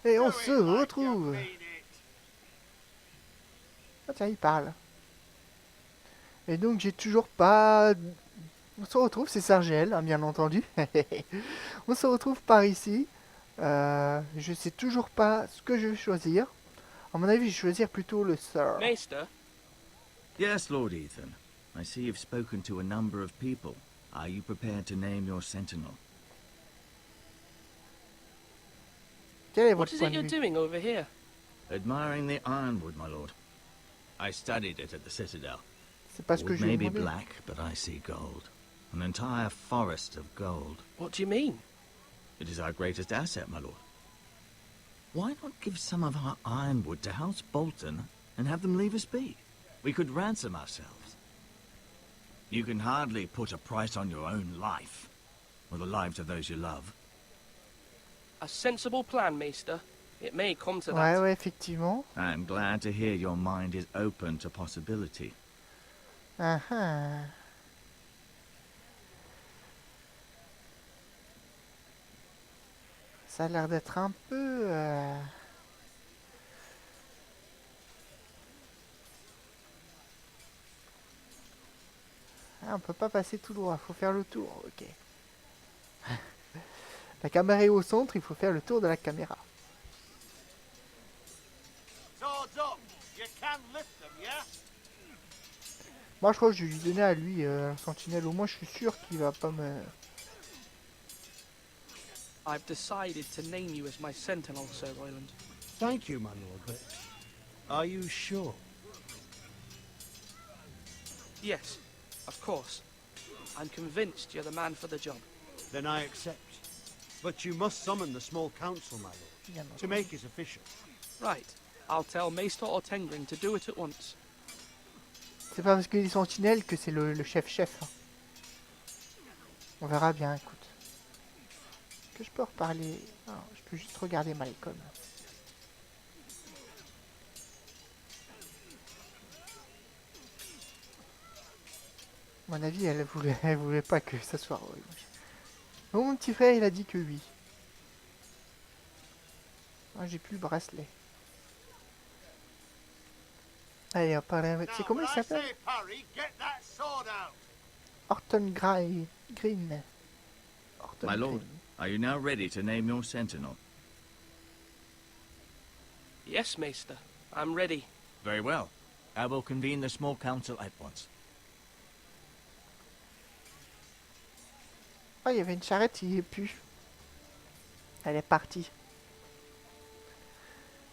Et on se retrouve. Ah tiens, il parle. Et donc j'ai toujours pas... On se retrouve, c'est ceseargl, hein, bien entendu. On se retrouve par ici. Je sais toujours pas ce que je vais choisir. À mon avis, je vais choisir plutôt le sir. Maester? Yes, Lord Ethan. I see you've spoken to a number of people. Are you prepared to name your sentinel? Quel est What votre is point it de you're vue? doing over here? Admiring the ironwood, my lord. I studied it at the Citadel. C'est pas ce que Wood je may lui ai be demandé. black, but I see gold. An entire forest of gold. What do you mean? It is our greatest asset, my lord. Why not give some of our ironwood to House Bolton and have them leave us be? We could ransom ourselves. You can hardly put a price on your own life, or the lives of those you love. A sensible plan, Maester. It may come to Ouais, that. ouais, effectivement. I'm glad to hear your mind is open to possibility. Ah ah. Ça a l'air d'être un peu... Ah, on peut pas passer tout droit, faut faire le tour, ok. La caméra est au centre, il faut faire le tour de la caméra. Moi je crois que je vais lui donner à lui un sentinelle, au moins je suis sûr qu'il va pas me... I've decided to name you as my sentinel, Sir Royland. Thank you, my lord, but are you sure? Yes, of course. I'm convinced you're the man for the job. Then I accept. But you must summon the small council, my lord, to make it official. Right. I'll tell Maester Ortengren to do it at once. C'est pas parce qu'il est sentinelle que c'est le chef-chef. Hein. On verra bien, écoute. Que je peux reparler... Non, je peux juste regarder Malcolm. À mon avis, elle voulait pas que ça soit... Bon, mon petit frère, il a dit que oui. Moi, j'ai plus le bracelet. Allez, on parle avec... C'est comment il s'appelle? Horton Green. Horton My lord, Green. are you now ready to name your sentinel? Yes, Maester. I'm ready. Very well. I will convene the small council at once. Oh, il y avait une charrette, il n'y est plus. Elle est partie.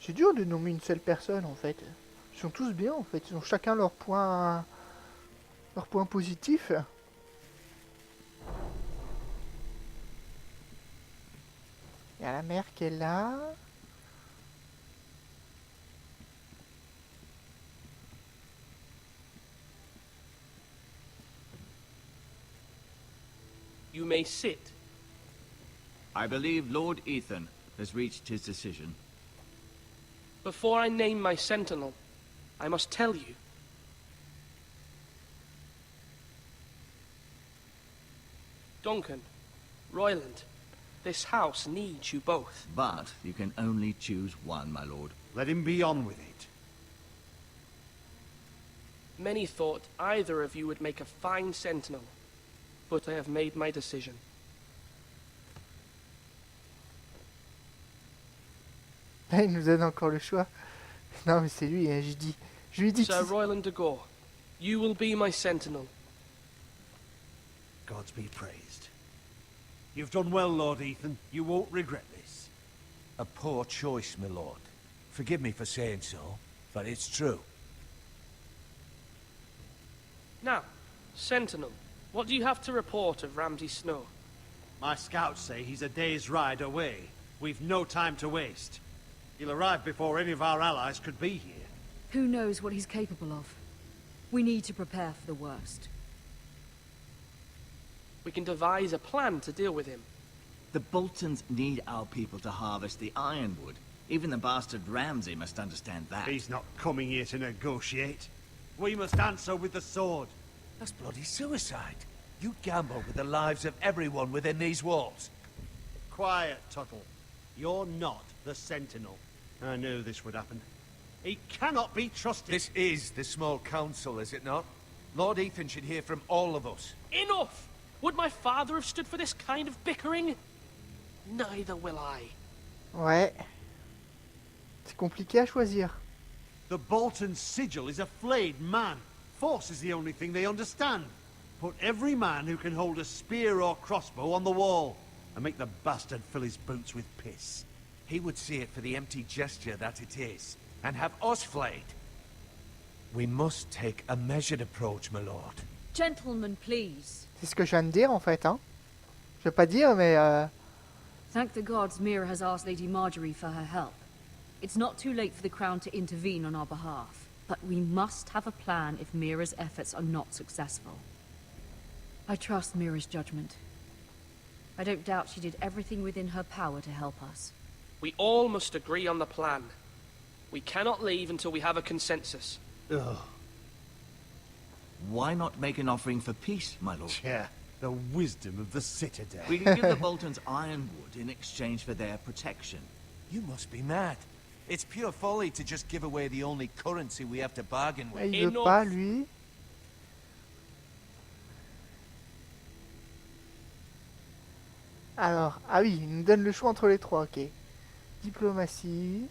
C'est dur de nommer une seule personne, en fait. Ils sont tous bien, en fait. Ils ont chacun leur point positif. Il y a la mère qui est là. You may sit. I believe Lord Ethan has reached his decision. Before I name my sentinel, I must tell you. Duncan, Royland, this house needs you both. But you can only choose one, my lord. Let him be on with it. Many thought either of you would make a fine sentinel, but I have made my decision. Là, il nous donne encore le choix. Non, mais c'est lui, hein, je lui ai dit Sir Royland de Gore, you will be my sentinel. Gods be praised. You've done well, Lord Ethan. You won't regret this. A poor choice, my lord. Forgive me for saying so, but it's true. Now, sentinel, what do you have to report of Ramsay Snow? My scouts say he's a day's ride away. We've no time to waste. He'll arrive before any of our allies could be here. Who knows what he's capable of? We need to prepare for the worst. We can devise a plan to deal with him. The Boltons need our people to harvest the ironwood. Even the bastard Ramsay must understand that. He's not coming here to negotiate. We must answer with the sword. That's bloody suicide. You gamble with the lives of everyone within these walls. Quiet, Tuttle. You're not the Sentinel. I knew this would happen. He cannot be trusted. This is the small council, is it not? Lord Ethan should hear from all of us. Enough! Would my father have stood for this kind of bickering? Neither will I. Ouais. C'est compliqué à choisir. The Bolton sigil is a flayed man. Force is the only thing they understand. Put every man who can hold a spear or crossbow on the wall, and make the bastard fill his boots with piss. He would see it for the empty gesture that it is, and have us flayed. We must take a measured approach, my lord. Gentlemen, please. C'est ce que je viens de dire en fait. Hein. Je vais pas dire, mais Thank the gods Mira has asked Lady Marjorie for her help. It's not too late for the Crown to intervene on our behalf, but we must have a plan if Mira's efforts are not successful. I trust Mira's judgment. I don't doubt she did everything within her power to help us. We all must agree on the plan. We cannot leave until we have a consensus. Ugh. Why not make an offering for peace, my lord? Yeah, the wisdom of the Citadel. We can give the Boltons ironwood in exchange for their protection. You must be mad. It's pure folly to just give away the only currency we have to bargain with. il veut pas lui. Alors, ah oui, il nous donne le choix entre les trois, ok. Diplomatie,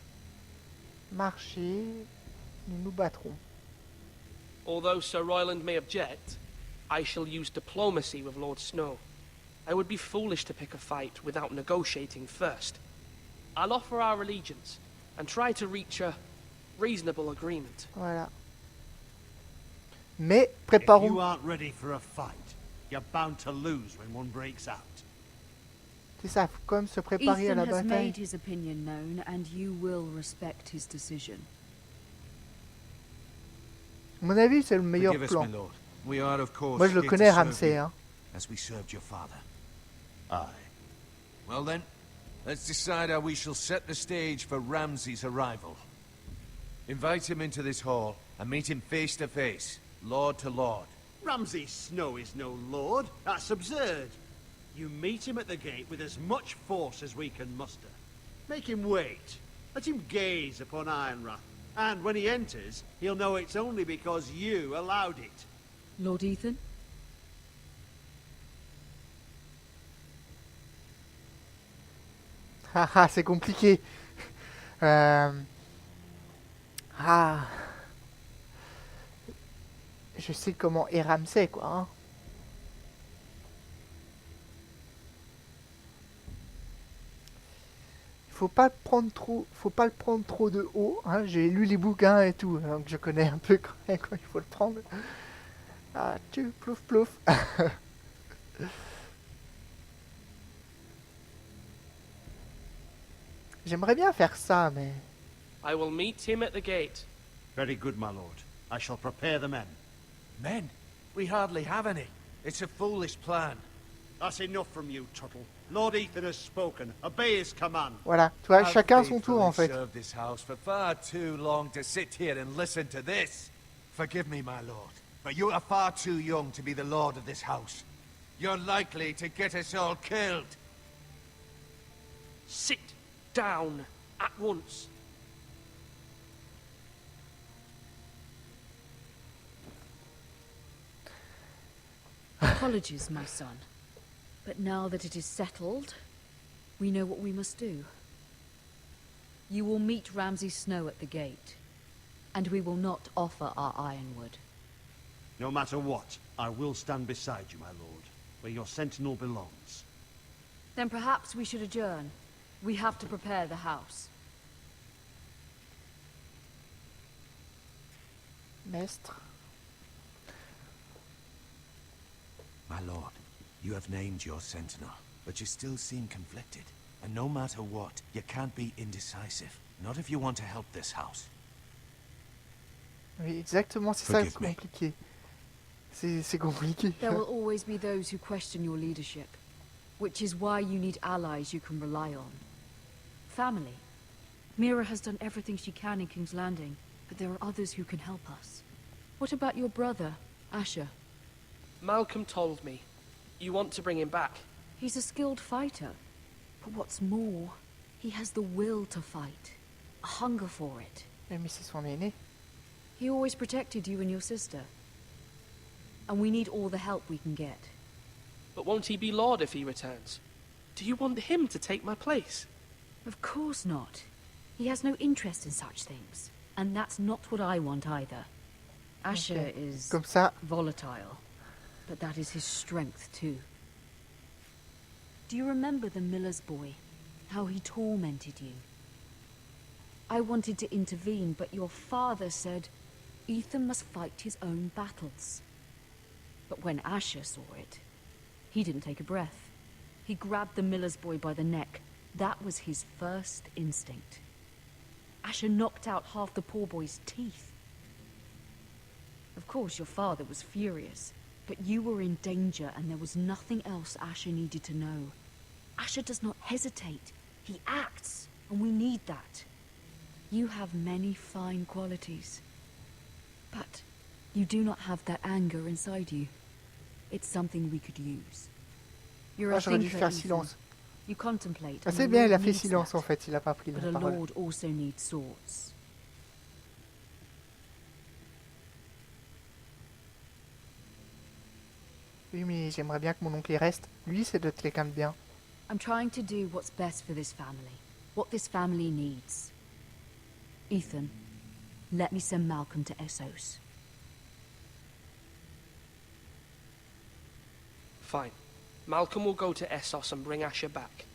marché, nous battrons. Although Sir Royland may object, I shall use diplomacy with Lord Snow. I would be foolish to pick a fight without negotiating first. I'll offer our allegiance and try to reach a reasonable agreement. Voilà. Mais If préparons. you aren't ready for a fight, you're bound to lose when one breaks out. C'est ça, faut quand même se préparer à Ethan la has bataille. made his opinion known, and you will respect his decision. À mon avis, c'est le meilleur Forgive us, plan. my lord. We are, of course, Moi, je le here to connais, serve Ramsay. you, Hein. as we served your father. Aye. Well then, let's decide how we shall set the stage for Ramsay's arrival. Invite him into this hall and meet him face to face, lord to lord. Ramsay Snow is no lord. That's absurd. You meet him at the gate with as much force as we can muster. Make him wait. Let him gaze upon Ironrath. And when he enters, he'll know it's only because you allowed it. Lord Ethan? Ah, c'est compliqué. Ah. Je sais comment est Ramsay, quoi. Hein. Faut pas le prendre trop de haut. Hein. J'ai lu les bouquins et tout, donc je connais un peu quand il faut le prendre. Ah, tu plouf plouf. J'aimerais bien faire ça, mais I will meet him at the gate. Very good, my lord. I shall prepare the men. Men? We hardly have any. It's a foolish plan. That's enough from you, Tuttle. Lord Ethan has spoken. Obey his command. voilà. Tu vois, I've chacun son tour en faithfully fait. served this house for far too long to sit here and listen to this. Forgive me, my lord, but you are far too young to be the lord of this house. You're likely to get us all killed. Sit down at once. Apologies, my son. But now that it is settled, we know what we must do. You will meet Ramsay Snow at the gate, and we will not offer our ironwood. No matter what, I will stand beside you, my lord, where your sentinel belongs. Then perhaps we should adjourn. We have to prepare the house. Mestre. My lord, you have named your sentinel, but you still seem conflicted. And no matter what, you can't be indecisive. Not if you want to help this house. Oui, exactement, c'est ça, c'est Forgive me. compliqué. C'est compliqué. There will always be those who question your leadership, which is why you need allies you can rely on. Family. Mira has done everything she can in King's Landing, but there are others who can help us. What about your brother, Asher? Malcolm told me. You want to bring him back. He's a skilled fighter. But what's more, He has the will to fight, a hunger for it. Mais c'est son aîné. He always protected you and your sister. And we need all the help we can get. But won't he be Lord if he returns? Do you want him to take my place? Of course not. He has no interest in such things. And that's not what I want either. Asher Ok. is Comme ça, volatile, but that is his strength too. Do you remember the miller's boy? How he tormented you? I wanted to intervene, but your father said Ethan must fight his own battles. But when Asher saw it, he didn't take a breath. He grabbed the miller's boy by the neck. That was his first instinct. Asher knocked out half the poor boy's teeth. Of course, your father was furious, but you were in danger and there was nothing else Asher needed to know. Asher does not hesitate. He acts, and we need that. You have many fine qualities, but you do not have that anger inside you. It's something we could use. You're ah, a j'aurais dû thinker, faire Ethan. silence. You contemplate. Ah, and c'est the bien, il a Lord fait needs silence that. en fait, il a pas pris But la a parole. lord also needs swords. Oui, mais j'aimerais bien que mon oncle y reste. Lui, c'est d'être quelqu'un de bien. I'm trying to do what's best for this family. What this family needs. Ethan, let me send Malcolm to Essos. Fine. Malcolm will go to Essos and bring Asher back.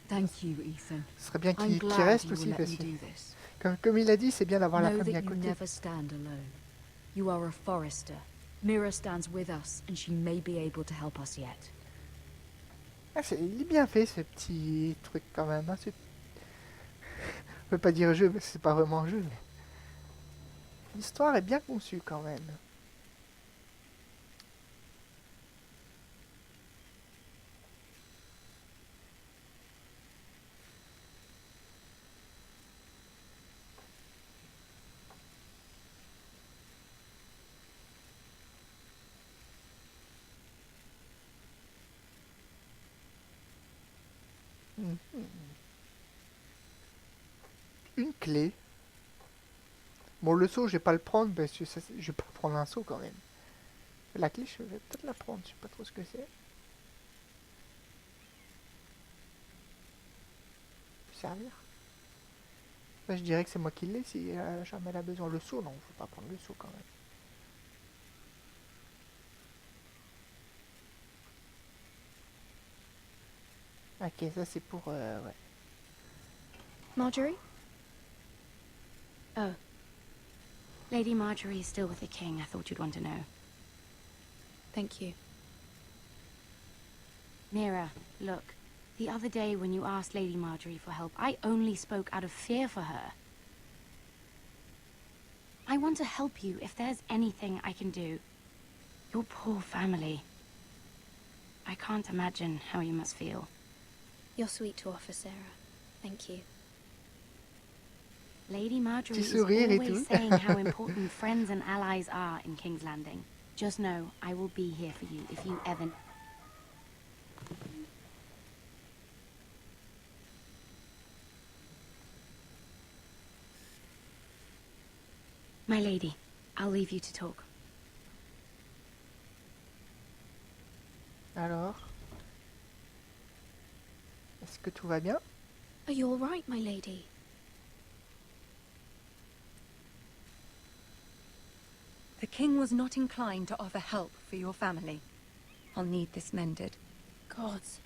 Thank you, Ethan. Ce serait bien I'm qu'il glad reste you will aussi, let parce me que, do this. comme il a dit, c'est bien d'avoir la Know famille that à you côté. never stand alone. You are a forester. Mira stands with us, and she may be able to help us yet. Ah, il est bien fait, ce petit truc quand même. Hein, on peut pas dire jeu, parce que c'est pas vraiment un jeu, mais l'histoire est bien conçue quand même. Une clé. Bon, le seau, je vais pas le prendre parce que je vais pas prendre un seau quand même. La clé, je vais peut-être la prendre. Je sais pas trop ce que c'est. Servir. Là, je dirais que c'est moi qui l'ai si jamais elle a besoin. Le seau, non, faut pas prendre le seau quand même. Ok, ça c'est pour... ouais. Marjorie? Oh. Lady Marjorie is still with the king. I thought you'd want to know. Thank you. Mira, look. The other day when you asked Lady Marjorie for help, I only spoke out of fear for her. I want to help you if there's anything I can do. Your poor family. I can't imagine how you must feel. You're sweet to offer, Sarah. Thank you. Lady Marjorie is sourire et always tout. saying how important friends and allies are in King's Landing. Just know, I will be here for you if you ever... My lady, I'll leave you to talk. Alors, est-ce que tout va bien? Are you all right, my lady? The king was not inclined to offer help for your family. I'll need this mended. Gods.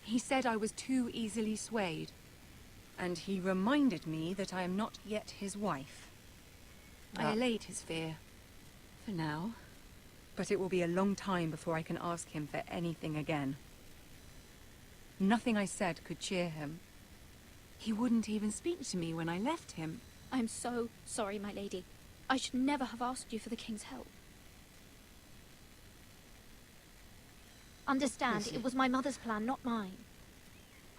He said I was too easily swayed. And he reminded me that I am not yet his wife. I Ah. allayed his fear. For now. But it will be a long time before I can ask him for anything again. Nothing I said could cheer him. He wouldn't even speak to me when I left him. I'm so sorry, my lady. I should never have asked you for the king's help. Understand, Yes, it was my mother's plan, not mine.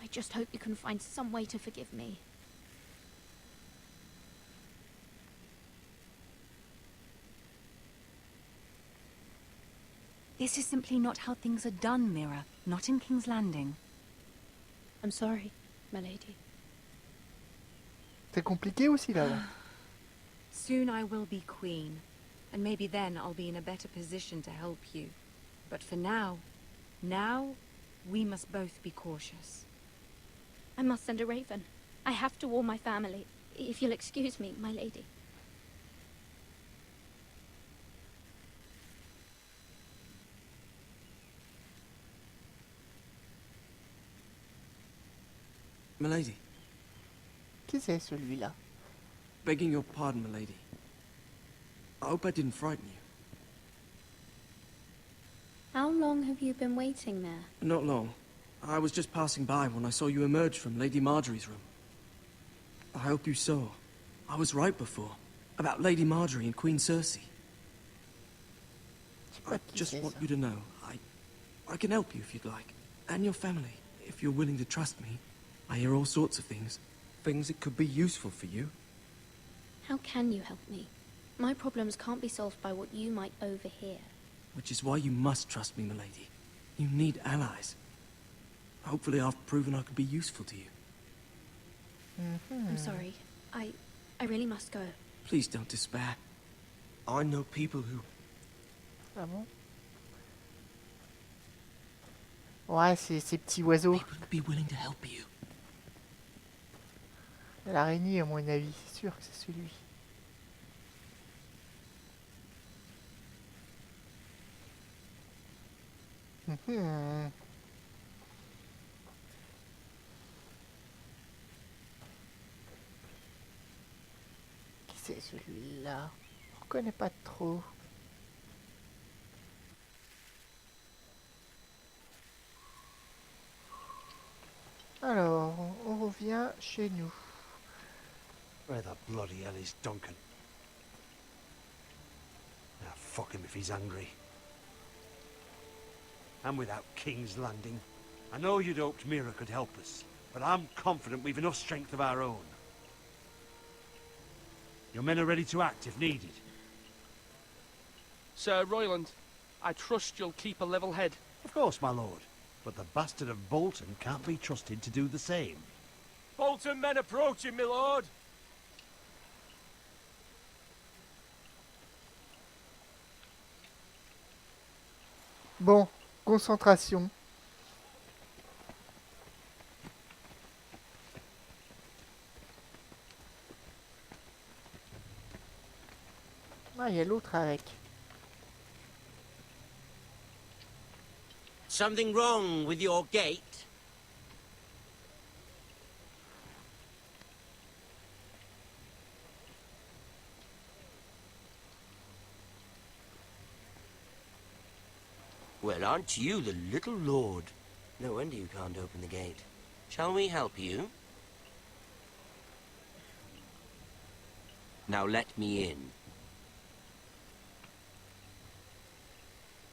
I just hope you can find some way to forgive me. This is simply not how things are done, Mira. Not in King's Landing. I'm sorry, my lady. C'est compliqué aussi là-bas. Soon I will be queen, and maybe then I'll be in a better position to help you. But for now, we must both be cautious. I must send a raven. I have to warn my family. If you'll excuse me, my lady. Milady, Qui c'est celui-là? begging your pardon, milady. I hope I didn't frighten you. How long have you been waiting there? Not long. I was just passing by when I saw you emerge from Lady Marjorie's room. I hope you saw. I was right before. About Lady Marjorie and Queen Cersei. I just want you to know, I can help you if you'd like. And your family, if you're willing to trust me. I hear all sorts of things. Things that could be useful for you. How can you help me? My problems can't be solved by what you might overhear. Which is why you must trust me, milady. You need allies. Hopefully I've proven I could be useful to you. I'm sorry. I really must go. Please don't despair. I know people who... Ah bon? Ouais, c'est ces petits oiseaux. People who'd be willing to help you. L'araignée, à mon avis, c'est sûr que c'est celui. Mhm. Qui c'est celui-là? Je reconnais pas trop. Alors, on revient chez nous. Where the bloody hell is Duncan? Ah, fuck him if he's angry. I'm without King's Landing. I know you'd hoped Mira could help us, but I'm confident we've enough strength of our own. Your men are ready to act if needed. Sir Royland, I trust you'll keep a level head. Of course, my lord. But the bastard of Bolton can't be trusted to do the same. Bolton men approaching, my lord! Bon, concentration. Ah, il y a l'autre avec. Something wrong with your gate? Well, aren't you the little lord? No wonder you can't open the gate. Shall we help you? Now let me in.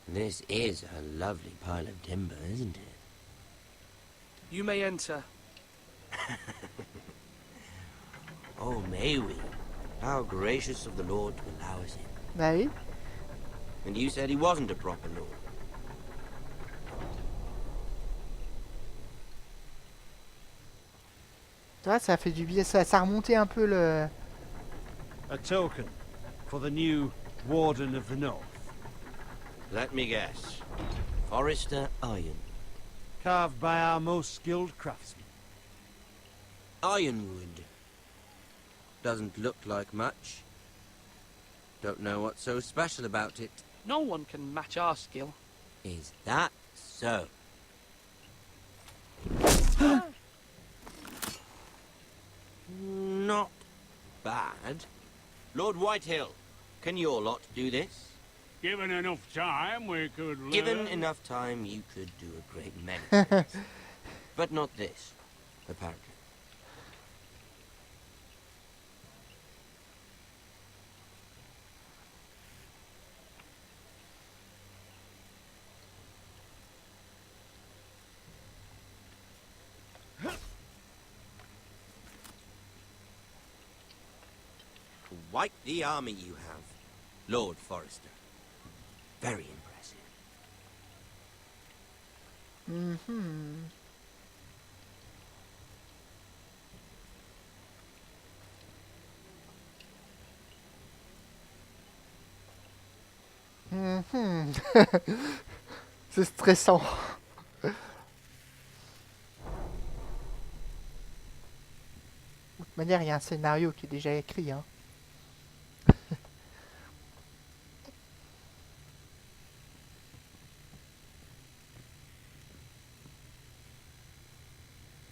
This is a lovely pile of timber, isn't it? You may enter. Oh, may we? How gracious of the Lord to allow us in. Bah oui. And you said he wasn't a proper lord. Tu vois, ça fait du bien, ça a remonté un peu le... A token for the new Warden of the North. Let me guess. Forrester Iron. Carved by our most skilled craftsmen. Ironwood. Doesn't look like much. Don't know what's so special about it. No one can match our skill. Is that so? Not bad. Lord Whitehill, can your lot do this? Given enough time, we could learn. Given enough time, you could do a great many things. But not this, apparently. Quite the army you have, Lord Forrester. Very impressive. Mhm. Mhm. C'est stressant. De toute manière, il y a un scénario qui est déjà écrit, hein.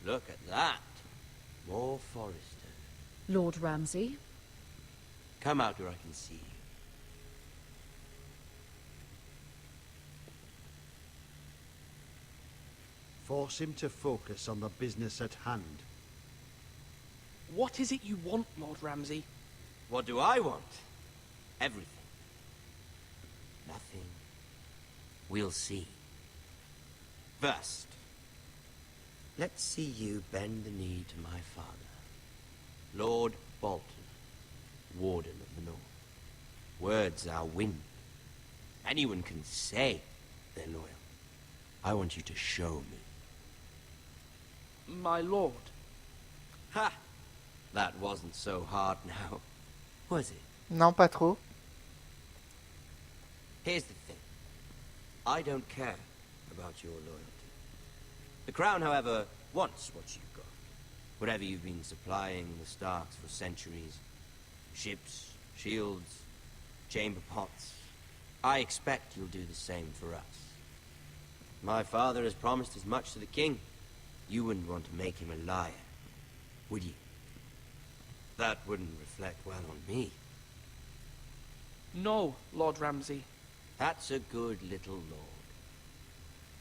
Look at that. More Forrester. Lord Ramsay? Come out where I can see you. Force him to focus on the business at hand. What is it you want, Lord Ramsay? What do I want? Everything. Nothing. We'll see. First, let's see you bend the knee to my father, Lord Bolton, Warden of the North. Words are wind. Anyone can say they're loyal. I want you to show me. My lord. Ha! That wasn't so hard now, was it? Non, pas trop. Here's the thing. I don't care about your loyalty. The Crown, however, wants what you've got. Whatever you've been supplying the Starks for centuries. Ships, shields, chamber pots. I expect you'll do the same for us. My father has promised as much to the king. You wouldn't want to make him a liar, would you? That wouldn't reflect well on me. No, Lord Ramsay. That's a good little lord.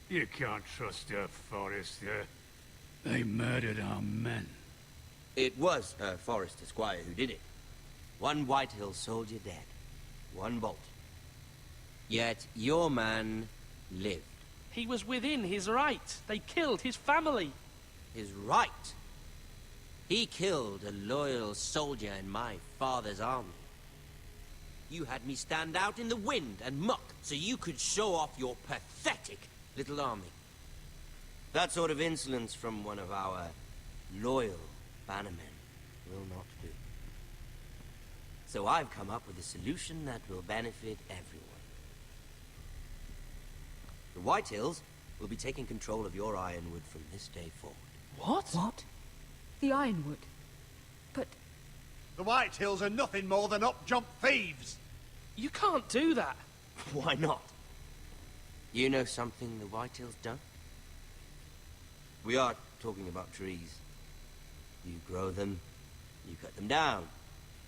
You can't trust her, Forrester. They murdered our men. It was Forrester Squire who did it. One Whitehill soldier dead. One Bolton. Yet your man lived. He was within his right. They killed his family. His right? He killed a loyal soldier in my father's army. You had me stand out in the wind and muck so you could show off your pathetic little army. That sort of insolence from one of our loyal bannermen will not do. So I've come up with a solution that will benefit everyone. The Whitehills will be taking control of your ironwood from this day forward. What? What? The Ironwood? But The Whitehills are nothing more than up-jump thieves. You can't do that. Why not? You know something the Whitehills don't? We are talking about trees. You grow them, you cut them down.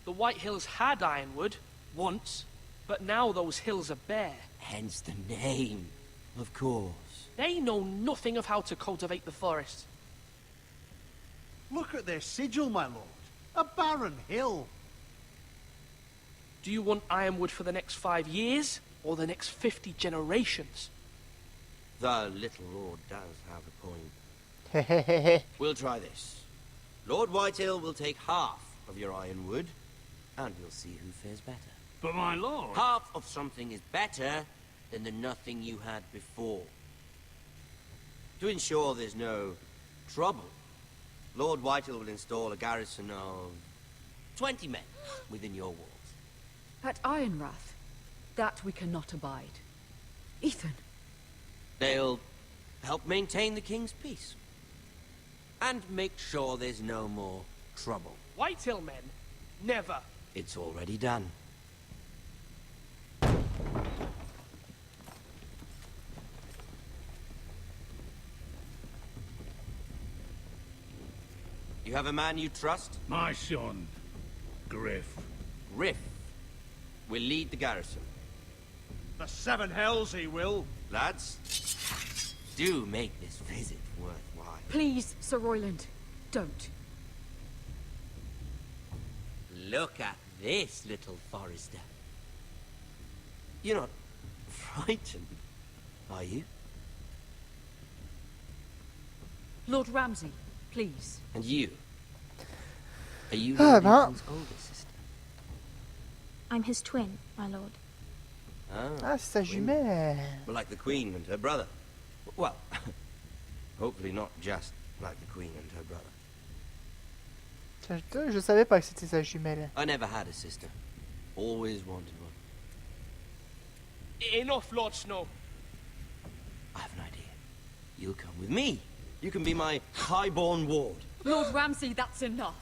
The White Hills had ironwood, once, but now those hills are bare. Hence the name, of course. They know nothing of how to cultivate the forest. Look at their sigil, my lord. A barren hill. Do you want ironwood for the next 5 years, or the next 50 generations? The little lord does have a point. Hehehehe. We'll try this. Lord Whitehill will take half of your ironwood, and we'll see who fares better. But my lord... Half of something is better than the nothing you had before. To ensure there's no trouble, Lord Whitehill will install a garrison of 20 men within your walls. at Ironrath, that we cannot abide. Ethan. They'll help maintain the king's peace. And make sure there's no more trouble. Whitehill men? Never. It's already done. You have a man you trust? My son, Griff. Griff will lead the garrison. The seven hells he will. Lads, do make this visit worthwhile. Please, Sir Royland, don't. Look at this, little Forrester. You're not frightened, are you? Lord Ramsay, please. And you? Are you Ah, Lord ben. Ethan's older sister? I'm his twin, my lord. Ah, c'est sa jumelle. Like the Queen and her brother. Well, Hopefully not just like the Queen and her brother. Je savais pas que c'était sa jumelle. I never had a sister. Always wanted one. Enough, Lord Snow. I have an idea. You'll come with me. You can be my highborn ward. Lord Ramsay, that's enough.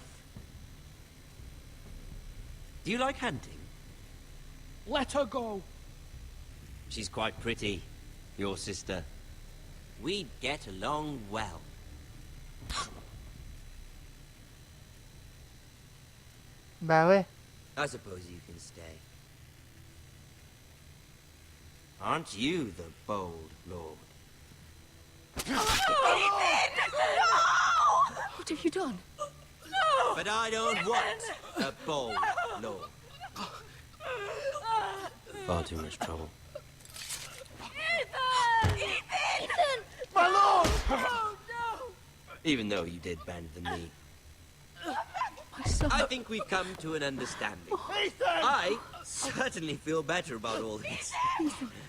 Do you like hunting? Let her go. She's quite pretty, your sister. We'd get along well. Bah ouais. I suppose you can stay. Aren't you the bold lord? What have you done? But I don't want a bold lord. Far too much trouble. Ethan! My lord! Oh, no! Even though you did bend the knee. My son. I think we've come to an understanding. I certainly feel better about all this.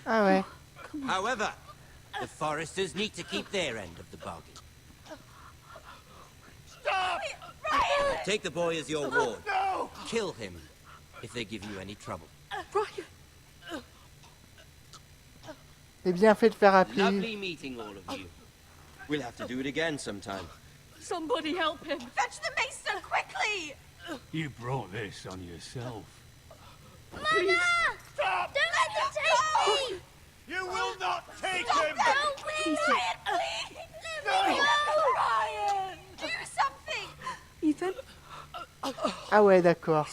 Ah ouais. However, the Foresters need to keep their end of the bargain. Stop! Ryan! Take the boy as your ward. No! Kill him if they give you any trouble. Ryan. C'est bien fait de faire appeler. Lovely meeting all of you. We'll have to do it again sometime. Somebody help him. Fetch the maester, quickly! You brought this on yourself. Mama! Stop! Don't let them take me! You will not take him! Don't, please! Ryan, please! Let me go! Ryan! Do something! Ethan? Ah ouais, d'accord.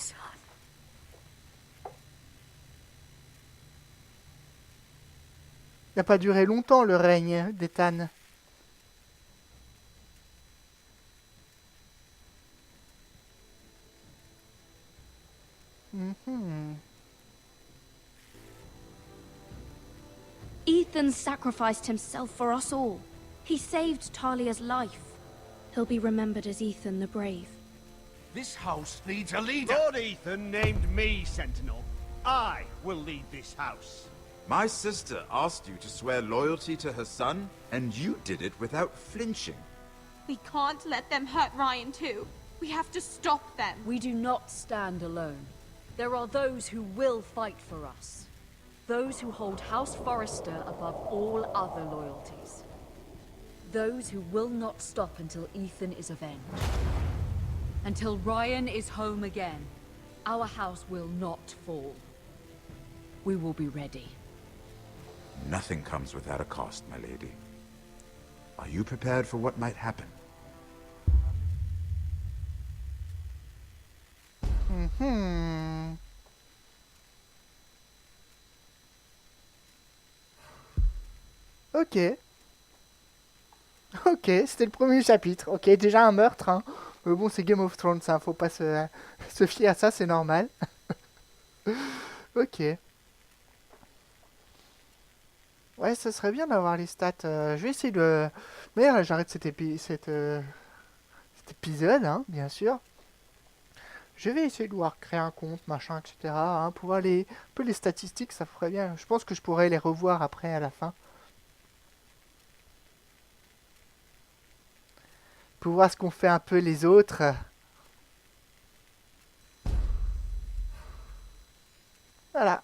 Il n'a pas duré longtemps le règne d'Ethan. Ethan sacrificed himself for us all. He saved Talia's life. He'll be remembered as Ethan the Brave. This house needs a leader. Lord Ethan named me Sentinel. I will lead this house. My sister asked you to swear loyalty to her son, and you did it without flinching. We can't let them hurt Ryan too. We have to stop them. We do not stand alone. There are those who will fight for us. Those who hold House Forrester above all other loyalties. Those who will not stop until Ethan is avenged. Until Ryan is home again, our house will not fall. We will be ready. Nothing comes without a cost, my lady. Are you prepared for what might happen? Ok. Ok, c'était le premier chapitre. Ok, déjà un meurtre, hein. Mais bon, c'est Game of Thrones, hein. Faut pas se fier à ça, c'est normal. Ok. Ouais, ça serait bien d'avoir les stats. Je vais essayer de... Mais j'arrête cet épisode, hein, bien sûr. Je vais essayer de voir créer un compte, machin, etc. Hein, pour voir un peu les statistiques, ça ferait bien. Je pense que je pourrais les revoir après, à la fin. Pour voir ce qu'ont fait un peu les autres. Voilà.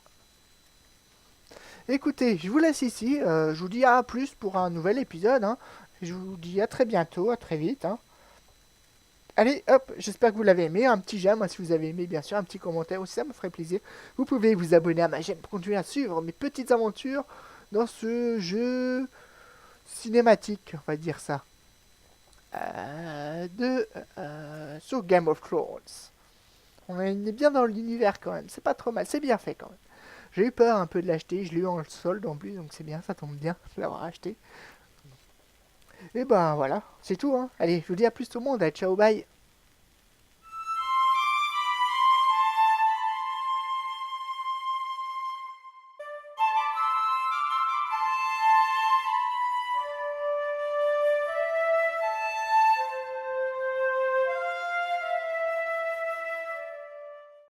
Écoutez, je vous laisse ici. Je vous dis à plus pour un nouvel épisode. Hein. Je vous dis à très bientôt, à très vite. Hein. Allez, hop, j'espère que vous l'avez aimé. Un petit j'aime, si vous avez aimé, bien sûr. Un petit commentaire aussi, ça me ferait plaisir. Vous pouvez vous abonner à ma chaîne pour continuer à suivre mes petites aventures dans ce jeu cinématique, on va dire ça. Sur Game of Thrones. On est bien dans l'univers quand même. C'est pas trop mal, c'est bien fait quand même. J'ai eu peur un peu de l'acheter, je l'ai eu en solde en plus, donc c'est bien, ça tombe bien de l'avoir acheté. Et ben voilà, c'est tout. Hein. Allez, je vous dis à plus tout le monde, ciao, bye.